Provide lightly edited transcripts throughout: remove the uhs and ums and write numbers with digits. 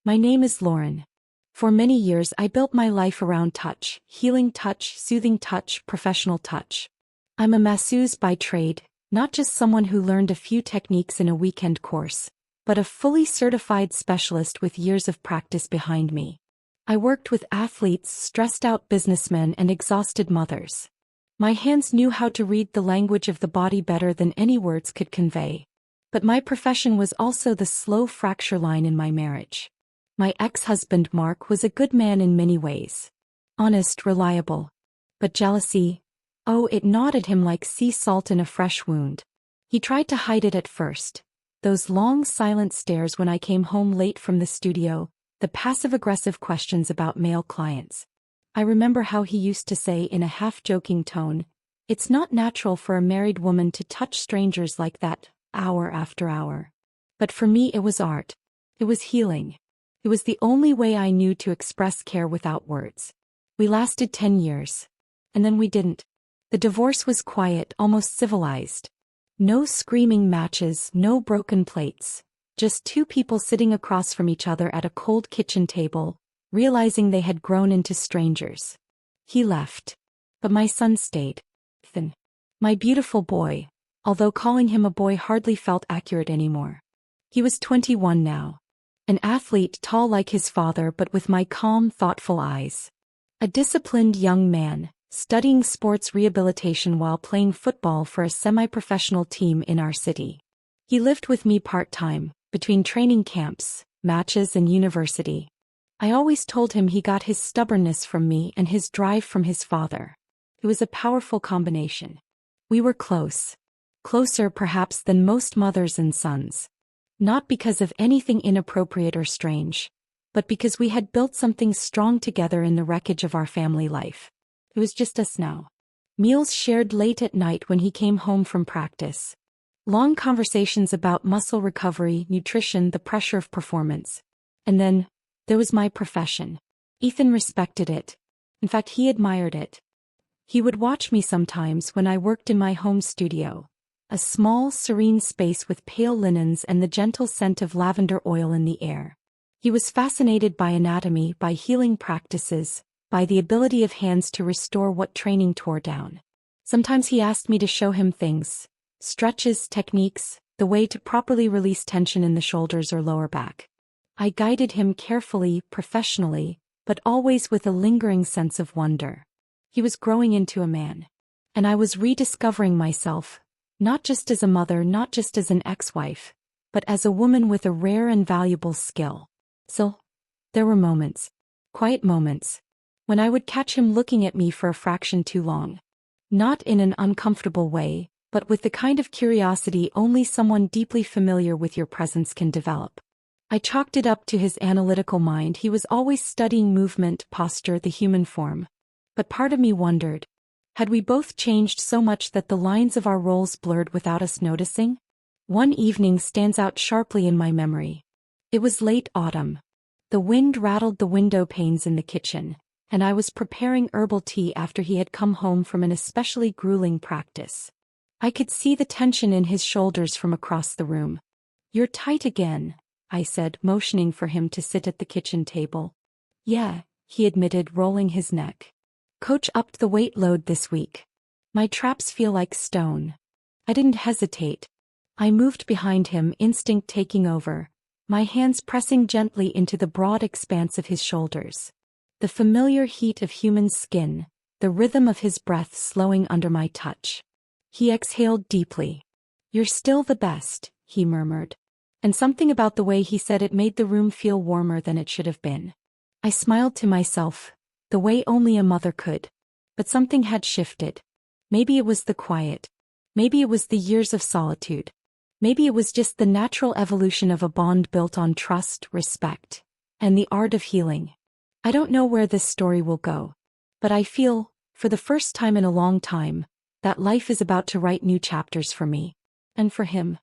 My name is Lauren. For many years I built my life around touch, healing touch, soothing touch, professional touch. I'm a masseuse by trade, not just someone who learned a few techniques in a weekend course, but a fully certified specialist with years of practice behind me. I worked with athletes, stressed-out businessmen, and exhausted mothers. My hands knew how to read the language of the body better than any words could convey. But my profession was also the slow fracture line in my marriage. My ex-husband Mark was a good man in many ways. Honest, reliable. But jealousy, oh, it gnawed at him like sea salt in a fresh wound. He tried to hide it at first. Those long silent stares when I came home late from the studio, the passive-aggressive questions about male clients. I remember how he used to say in a half-joking tone, "It's not natural for a married woman to touch strangers like that, hour after hour." But for me it was art. It was healing. It was the only way I knew to express care without words. We lasted 10 years. And then we didn't. The divorce was quiet, almost civilized. No screaming matches, no broken plates. Just two people sitting across from each other at a cold kitchen table, realizing they had grown into strangers. He left. But my son stayed. Ethan. My beautiful boy, although calling him a boy hardly felt accurate anymore. He was 21 now. An athlete tall like his father but with my calm, thoughtful eyes. A disciplined young man, studying sports rehabilitation while playing football for a semi-professional team in our city. He lived with me part-time, between training camps, matches and university. I always told him he got his stubbornness from me and his drive from his father. It was a powerful combination. We were close. Closer perhaps than most mothers and sons. Not because of anything inappropriate or strange, but because we had built something strong together in the wreckage of our family life. It was just us now. Meals shared late at night when he came home from practice. Long conversations about muscle recovery, nutrition, the pressure of performance. And then, there was my profession. Ethan respected it. In fact, he admired it. He would watch me sometimes when I worked in my home studio. A small, serene space with pale linens and the gentle scent of lavender oil in the air. He was fascinated by anatomy, by healing practices, by the ability of hands to restore what training tore down. Sometimes he asked me to show him things, stretches, techniques, the way to properly release tension in the shoulders or lower back. I guided him carefully, professionally, but always with a lingering sense of wonder. He was growing into a man. And I was rediscovering myself. Not just as a mother, not just as an ex-wife, but as a woman with a rare and valuable skill. So, there were moments, quiet moments, when I would catch him looking at me for a fraction too long. Not in an uncomfortable way, but with the kind of curiosity only someone deeply familiar with your presence can develop. I chalked it up to his analytical mind. He was always studying movement, posture, the human form. But part of me wondered, had we both changed so much that the lines of our roles blurred without us noticing? One evening stands out sharply in my memory. It was late autumn. The wind rattled the window panes in the kitchen, and I was preparing herbal tea after he had come home from an especially grueling practice. I could see the tension in his shoulders from across the room. "You're tight again," I said, motioning for him to sit at the kitchen table. "Yeah," he admitted, rolling his neck. "Coach upped the weight load this week. My traps feel like stone." I didn't hesitate. I moved behind him, instinct taking over, my hands pressing gently into the broad expanse of his shoulders. The familiar heat of human skin, the rhythm of his breath slowing under my touch. He exhaled deeply. "You're still the best," he murmured. And something about the way he said it made the room feel warmer than it should have been. I smiled to myself, the way only a mother could. But something had shifted. Maybe it was the quiet. Maybe it was the years of solitude. Maybe it was just the natural evolution of a bond built on trust, respect, and the art of healing. I don't know where this story will go. But I feel, for the first time in a long time, that life is about to write new chapters for me. And for him.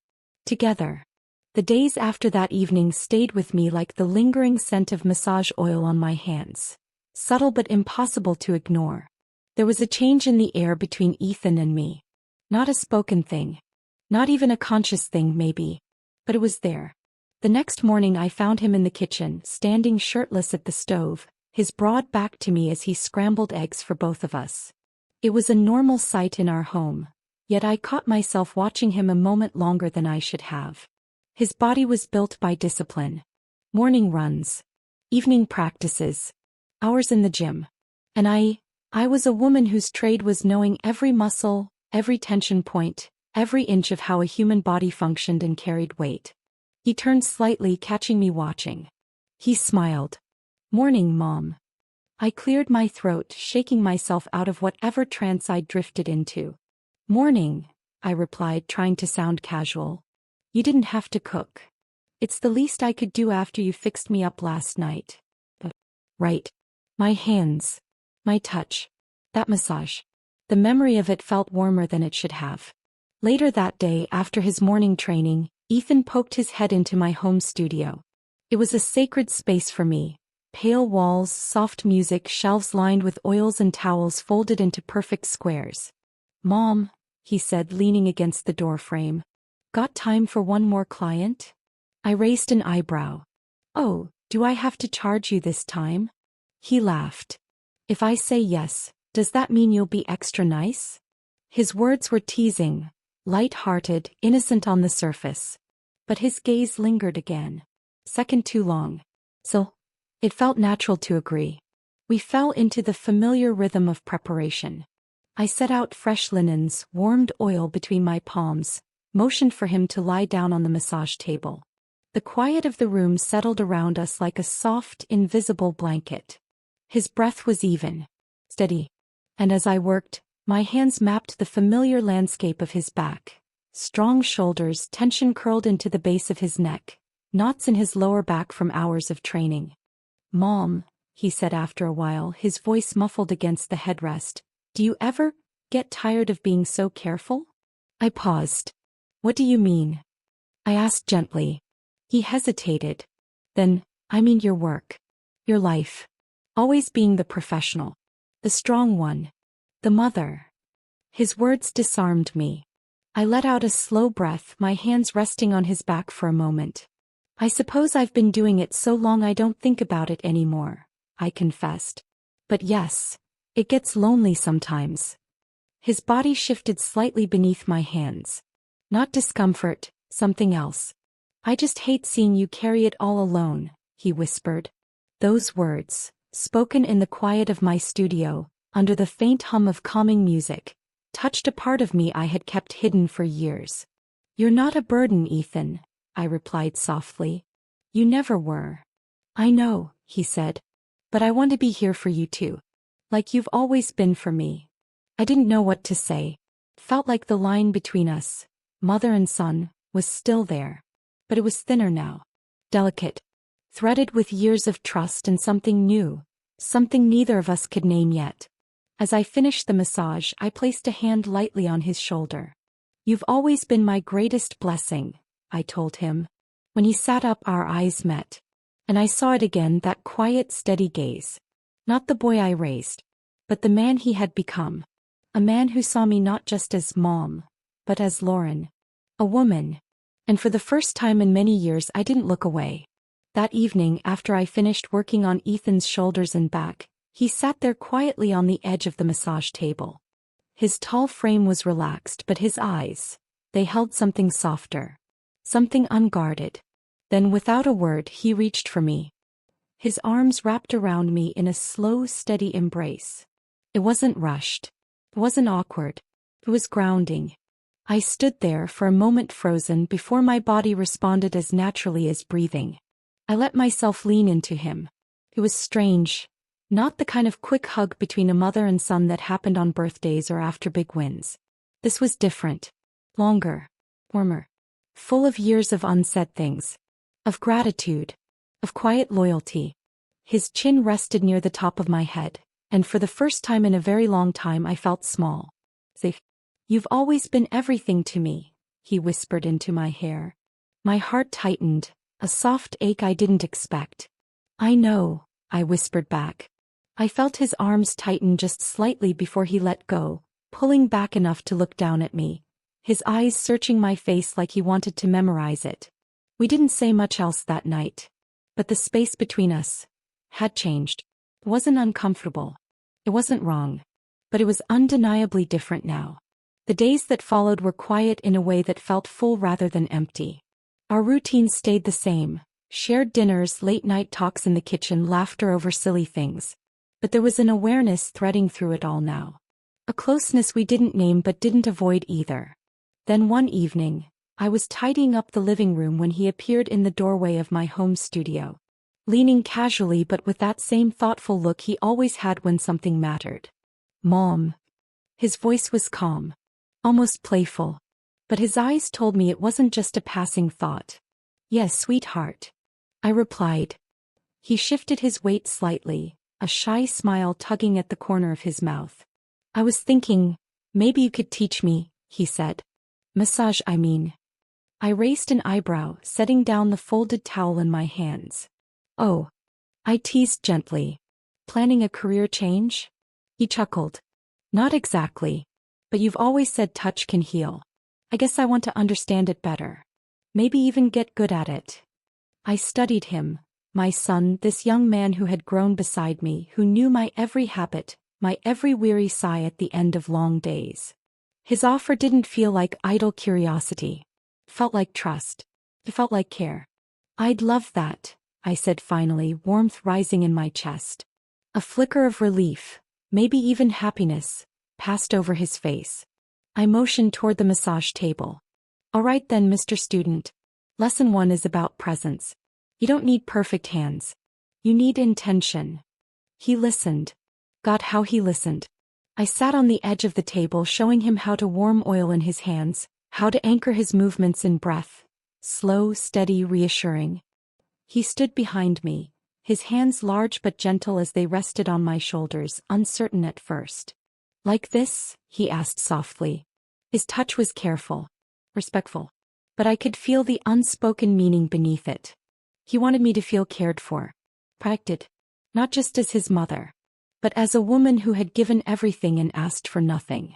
Together. The days after that evening stayed with me like the lingering scent of massage oil on my hands. Subtle but impossible to ignore. There was a change in the air between Ethan and me. Not a spoken thing. Not even a conscious thing, maybe. But it was there. The next morning I found him in the kitchen, standing shirtless at the stove, his broad back to me as he scrambled eggs for both of us. It was a normal sight in our home, yet I caught myself watching him a moment longer than I should have. His body was built by discipline. Morning runs, evening practices, hours in the gym. And I was a woman whose trade was knowing every muscle, every tension point, every inch of how a human body functioned and carried weight. He turned slightly, catching me watching. He smiled. "Morning, Mom." I cleared my throat, shaking myself out of whatever trance I'd drifted into. "Morning," I replied, trying to sound casual. "You didn't have to cook. It's the least I could do after you fixed me up last night." Right. My hands. My touch. That massage. The memory of it felt warmer than it should have. Later that day, after his morning training, Ethan poked his head into my home studio. It was a sacred space for me. Pale walls, soft music, shelves lined with oils and towels folded into perfect squares. "Mom," he said, leaning against the door frame. "Got time for one more client?" I raised an eyebrow. "Oh, do I have to charge you this time?" He laughed. "If I say yes, does that mean you'll be extra nice?" His words were teasing, light-hearted, innocent on the surface. But his gaze lingered again. Second too long. So, it felt natural to agree. We fell into the familiar rhythm of preparation. I set out fresh linens, warmed oil between my palms, motioned for him to lie down on the massage table. The quiet of the room settled around us like a soft, invisible blanket. His breath was even, steady. And as I worked, my hands mapped the familiar landscape of his back. Strong shoulders, tension curled into the base of his neck, knots in his lower back from hours of training. "Mom," he said after a while, his voice muffled against the headrest, "do you ever get tired of being so careful?" I paused. "What do you mean?" I asked gently. He hesitated. "Then, I mean your work. Your life. Always being the professional. The strong one. The mother." His words disarmed me. I let out a slow breath, my hands resting on his back for a moment. "I suppose I've been doing it so long I don't think about it anymore," I confessed. "But yes, it gets lonely sometimes." His body shifted slightly beneath my hands. "Not discomfort, something else. I just hate seeing you carry it all alone," he whispered. Those words, spoken in the quiet of my studio, under the faint hum of calming music, touched a part of me I had kept hidden for years. "You're not a burden, Ethan," I replied softly. "You never were." "I know," he said. "But I want to be here for you too. Like you've always been for me." I didn't know what to say. Felt like the line between us, mother and son, was still there. But it was thinner now. Delicate. Threaded with years of trust and something new. Something neither of us could name yet. As I finished the massage, I placed a hand lightly on his shoulder. "You've always been my greatest blessing," I told him. When he sat up, our eyes met. And I saw it again, that quiet, steady gaze. Not the boy I raised, but the man he had become. A man who saw me not just as Mom, but as Lauren. A woman. And for the first time in many years I didn't look away. That evening, after I finished working on Ethan's shoulders and back, he sat there quietly on the edge of the massage table. His tall frame was relaxed, but his eyes, they held something softer. Something unguarded. Then without a word he reached for me. His arms wrapped around me in a slow, steady embrace. It wasn't rushed. It wasn't awkward. It was grounding. I stood there for a moment frozen before my body responded as naturally as breathing. I let myself lean into him. It was strange. Not the kind of quick hug between a mother and son that happened on birthdays or after big wins. This was different. Longer. Warmer. Full of years of unsaid things. Of gratitude. Of quiet loyalty. His chin rested near the top of my head, and for the first time in a very long time I felt small. Safe. "You've always been everything to me," he whispered into my hair. My heart tightened, a soft ache I didn't expect. "I know," I whispered back. I felt his arms tighten just slightly before he let go, pulling back enough to look down at me, his eyes searching my face like he wanted to memorize it. We didn't say much else that night. But the space between us had changed. It wasn't uncomfortable. It wasn't wrong. But it was undeniably different now. The days that followed were quiet in a way that felt full rather than empty. Our routines stayed the same. Shared dinners, late-night talks in the kitchen, laughter over silly things. But there was an awareness threading through it all now. A closeness we didn't name but didn't avoid either. Then one evening, I was tidying up the living room when he appeared in the doorway of my home studio. Leaning casually but with that same thoughtful look he always had when something mattered. "Mom." His voice was calm. Almost playful. But his eyes told me it wasn't just a passing thought. "Yes, sweetheart," I replied. He shifted his weight slightly, a shy smile tugging at the corner of his mouth. "I was thinking, maybe you could teach me," he said. "Massage, I mean." I raised an eyebrow, setting down the folded towel in my hands. "Oh," I teased gently. "Planning a career change?" He chuckled. "Not exactly. But you've always said touch can heal. I guess I want to understand it better. Maybe even get good at it." I studied him, my son, this young man who had grown beside me, who knew my every habit, my every weary sigh at the end of long days. His offer didn't feel like idle curiosity. It felt like trust. It felt like care. "I'd love that," I said finally, warmth rising in my chest. A flicker of relief, maybe even happiness, passed over his face. I motioned toward the massage table. "All right then, Mr. Student. Lesson 1 is about presence. You don't need perfect hands. You need intention." He listened. God, how he listened. I sat on the edge of the table, showing him how to warm oil in his hands, how to anchor his movements in breath. Slow, steady, reassuring. He stood behind me, his hands large but gentle as they rested on my shoulders, uncertain at first. "Like this?" he asked softly. His touch was careful, respectful. But I could feel the unspoken meaning beneath it. He wanted me to feel cared for, protected, not just as his mother, but as a woman who had given everything and asked for nothing.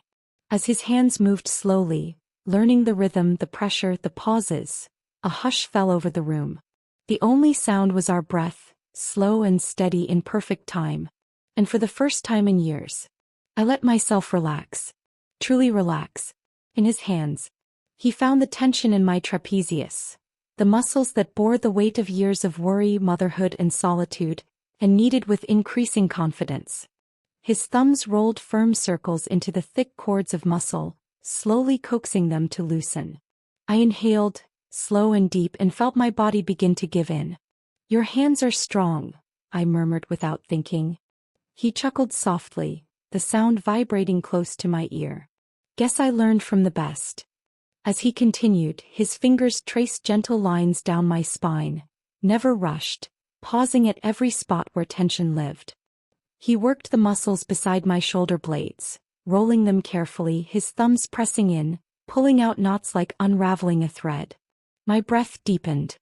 As his hands moved slowly, learning the rhythm, the pressure, the pauses, a hush fell over the room. The only sound was our breath, slow and steady in perfect time. And for the first time in years, I let myself relax, truly relax, in his hands. He found the tension in my trapezius, the muscles that bore the weight of years of worry, motherhood, and solitude, and kneaded with increasing confidence. His thumbs rolled firm circles into the thick cords of muscle, slowly coaxing them to loosen. I inhaled, slow and deep, and felt my body begin to give in. "Your hands are strong," I murmured without thinking. He chuckled softly, the sound vibrating close to my ear. "Guess I learned from the best." As he continued, his fingers traced gentle lines down my spine, never rushed, pausing at every spot where tension lived. He worked the muscles beside my shoulder blades, rolling them carefully, his thumbs pressing in, pulling out knots like unraveling a thread. My breath deepened.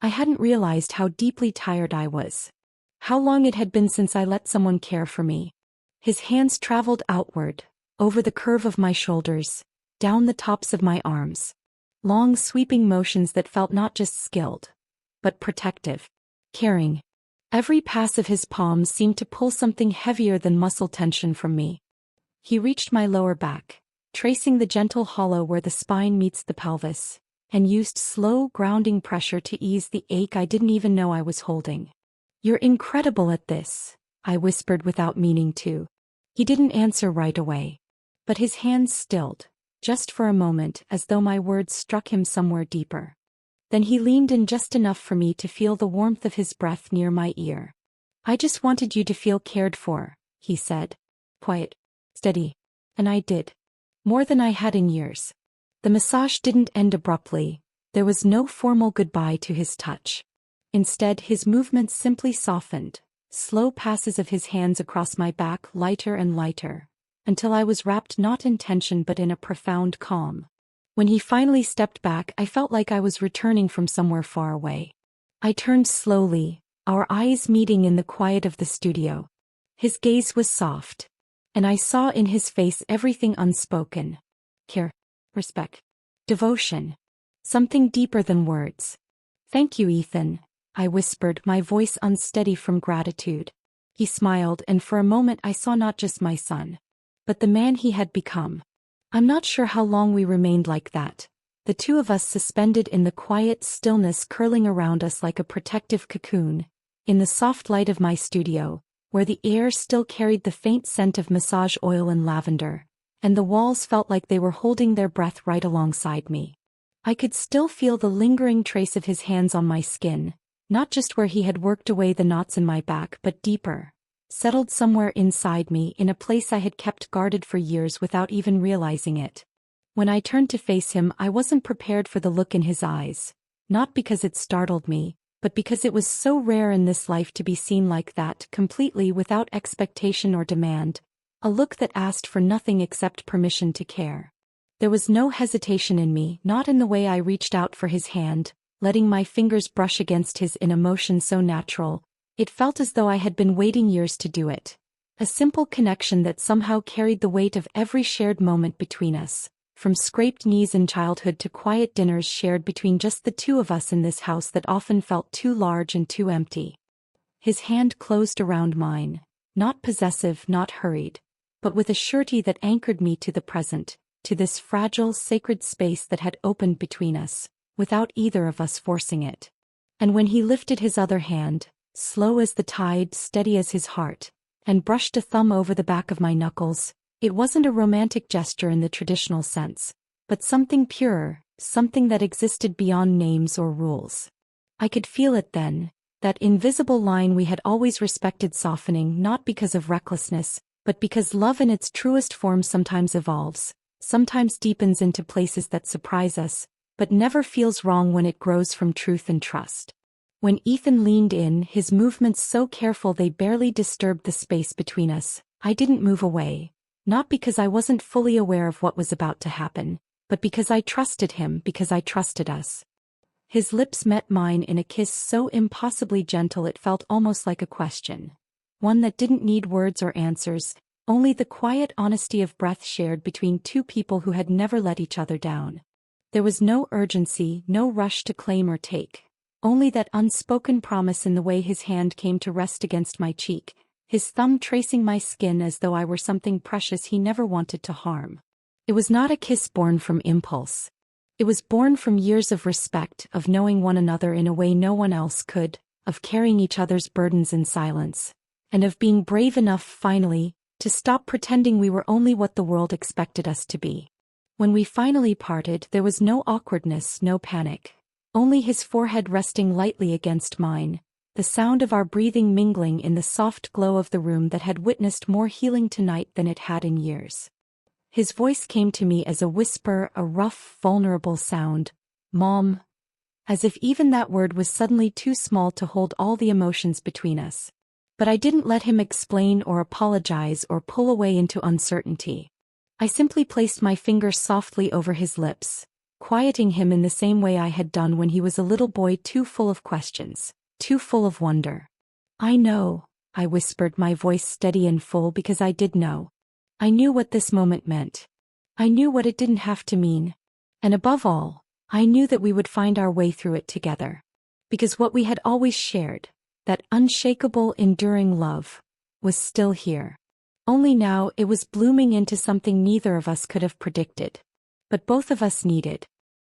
I hadn't realized how deeply tired I was. How long it had been since I let someone care for me. His hands traveled outward, over the curve of my shoulders, down the tops of my arms. Long sweeping motions that felt not just skilled, but protective, caring. Every pass of his palms seemed to pull something heavier than muscle tension from me. He reached my lower back, tracing the gentle hollow where the spine meets the pelvis, and used slow, grounding pressure to ease the ache I didn't even know I was holding. "You're incredible at this," I whispered without meaning to. He didn't answer right away. But his hands stilled, just for a moment, as though my words struck him somewhere deeper. Then he leaned in just enough for me to feel the warmth of his breath near my ear. "I just wanted you to feel cared for," he said. Quiet, steady. And I did. More than I had in years. The massage didn't end abruptly. There was no formal goodbye to his touch. Instead, his movements simply softened, slow passes of his hands across my back, lighter and lighter, until I was wrapped not in tension but in a profound calm. When he finally stepped back, I felt like I was returning from somewhere far away. I turned slowly, our eyes meeting in the quiet of the studio. His gaze was soft, and I saw in his face everything unspoken. Care, respect, devotion. Something deeper than words. "Thank you, Ethan," I whispered, my voice unsteady from gratitude. He smiled, and for a moment I saw not just my son, but the man he had become. I'm not sure how long we remained like that, the two of us suspended in the quiet stillness curling around us like a protective cocoon, in the soft light of my studio, where the air still carried the faint scent of massage oil and lavender, and the walls felt like they were holding their breath right alongside me. I could still feel the lingering trace of his hands on my skin, not just where he had worked away the knots in my back but deeper, settled somewhere inside me in a place I had kept guarded for years without even realizing it. When I turned to face him, I wasn't prepared for the look in his eyes, not because it startled me, but because it was so rare in this life to be seen like that, completely without expectation or demand, a look that asked for nothing except permission to care. There was no hesitation in me, not in the way I reached out for his hand, letting my fingers brush against his in a motion so natural. It felt as though I had been waiting years to do it. A simple connection that somehow carried the weight of every shared moment between us, from scraped knees in childhood to quiet dinners shared between just the two of us in this house that often felt too large and too empty. His hand closed around mine, not possessive, not hurried, but with a surety that anchored me to the present, to this fragile, sacred space that had opened between us, without either of us forcing it. And when he lifted his other hand, slow as the tide, steady as his heart, and brushed a thumb over the back of my knuckles, it wasn't a romantic gesture in the traditional sense, but something purer, something that existed beyond names or rules. I could feel it then, that invisible line we had always respected softening, not because of recklessness, but because love in its truest form sometimes evolves, sometimes deepens into places that surprise us, but never feels wrong when it grows from truth and trust. When Ethan leaned in, his movements so careful they barely disturbed the space between us, I didn't move away. Not because I wasn't fully aware of what was about to happen, but because I trusted him, because I trusted us. His lips met mine in a kiss so impossibly gentle it felt almost like a question. One that didn't need words or answers, only the quiet honesty of breath shared between two people who had never let each other down. There was no urgency, no rush to claim or take, only that unspoken promise in the way his hand came to rest against my cheek, his thumb tracing my skin as though I were something precious he never wanted to harm. It was not a kiss born from impulse. It was born from years of respect, of knowing one another in a way no one else could, of carrying each other's burdens in silence, and of being brave enough, finally, to stop pretending we were only what the world expected us to be. When we finally parted, there was no awkwardness, no panic, only his forehead resting lightly against mine, the sound of our breathing mingling in the soft glow of the room that had witnessed more healing tonight than it had in years. His voice came to me as a whisper, a rough, vulnerable sound, "Mom," as if even that word was suddenly too small to hold all the emotions between us. But I didn't let him explain or apologize or pull away into uncertainty. I simply placed my finger softly over his lips, quieting him in the same way I had done when he was a little boy, too full of questions, too full of wonder. "I know," I whispered, my voice steady and full, because I did know. I knew what this moment meant. I knew what it didn't have to mean. And above all, I knew that we would find our way through it together. Because what we had always shared, that unshakable, enduring love, was still here. Only now it was blooming into something neither of us could have predicted. But both of us needed.